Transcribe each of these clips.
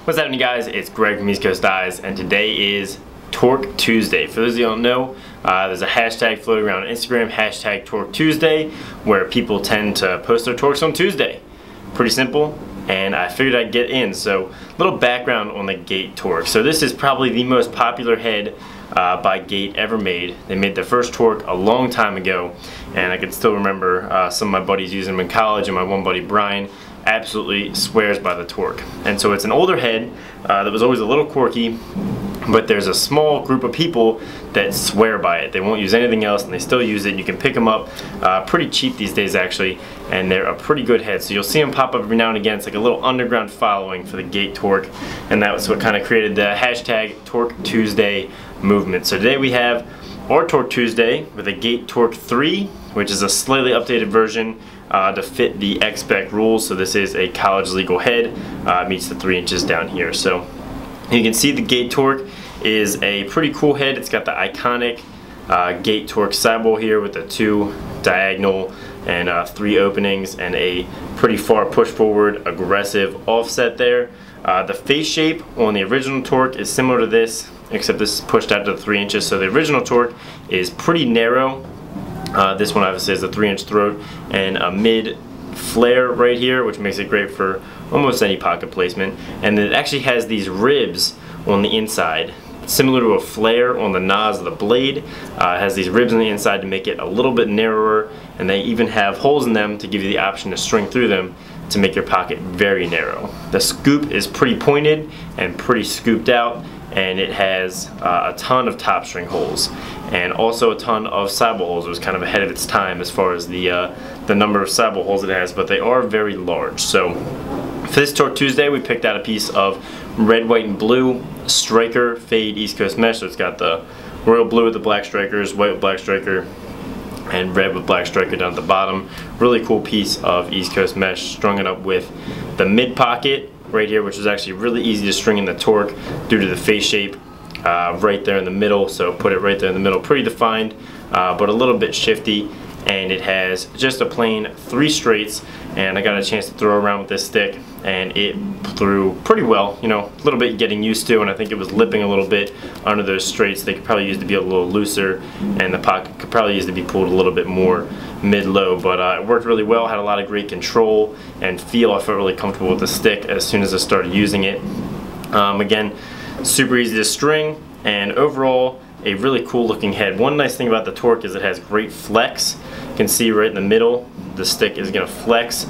What's happening, guys? It's Greg from East Coast Eyes, and today is Torque Tuesday. For those of you who don't know, there's a hashtag floating around on Instagram, hashtag Torque Tuesday, where people tend to post their torques on Tuesday. Pretty simple, and I figured I'd get in. So, a little background on the Gait Torque. So this is probably the most popular head by Gait ever made. They made their first torque a long time ago, and I can still remember some of my buddies using them in college, and my one buddy Brian absolutely swears by the torque. And so it's an older head that was always a little quirky, but there's a small group of people that swear by it. They won't use anything else, and they still use it. You can pick them up pretty cheap these days, actually, and they're a pretty good head. So you'll see them pop up every now and again. It's like a little underground following for the Gait Torque, and that was what kind of created the hashtag Torque Tuesday movement. So today we have our Torque Tuesday with a Gait Torque 3, which is a slightly updated version to fit the X-Spec rules. So this is a college legal head, meets the 3 inches down here. So you can see the Gait Torque is a pretty cool head. It's got the iconic Gait Torque sidewall here with the 2 diagonal and 3 openings and a pretty far push forward aggressive offset there. The face shape on the original Torque is similar to this, except this is pushed out to the 3 inches. So the original Torque is pretty narrow. This one obviously has a 3-inch throat and a mid flare right here, which makes it great for almost any pocket placement. And it actually has these ribs on the inside, similar to a flare on the nose of the blade. It has these ribs on the inside to make it a little bit narrower, and they even have holes in them to give you the option to string through them to make your pocket very narrow. The scoop is pretty pointed and pretty scooped out, and it has a ton of top string holes and also a ton of sidewall holes. It was kind of ahead of its time as far as the number of sidewall holes it has, but they are very large. So for this Torque Tuesday, we picked out a piece of red, white, and blue striker fade East Coast mesh. So it's got the royal blue with the black strikers, white with black striker, and red with black striker down at the bottom. Really cool piece of East Coast mesh. Strung it up with the mid pocket right here, which is actually really easy to string in the Torque due to the face shape right there in the middle. So put it right there in the middle, pretty defined, but a little bit shifty. And it has just a plain 3 straights, and I got a chance to throw around with this stick, and it threw pretty well. You know, a little bit getting used to, and I think it was lipping a little bit under those straights. They could probably use to be a little looser, and the pocket could probably use to be pulled a little bit more mid-low, but it worked really well. Had a lot of great control and feel. I felt really comfortable with the stick as soon as I started using it. Again, super easy to string, and overall a really cool looking head. One nice thing about the Torque is it has great flex. You can see right in the middle the stick is going to flex,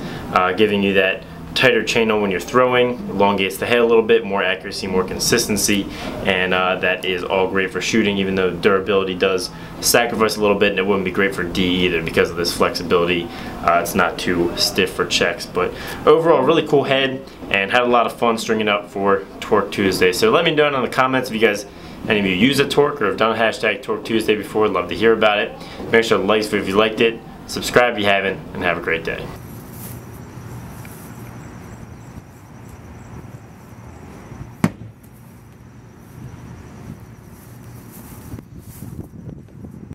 giving you that tighter channel when you're throwing, elongates the head a little bit, more accuracy, more consistency, and that is all great for shooting, even though durability does sacrifice a little bit, and it wouldn't be great for D either because of this flexibility. It's not too stiff for checks, but overall really cool head, and had a lot of fun stringing up for Torque Tuesday. So let me know in the comments if you guys, any of you use a Torque or have done a hashtag Torque Tuesday before. I'd love to hear about it. Make sure to like this video if you liked it, subscribe if you haven't, and have a great day.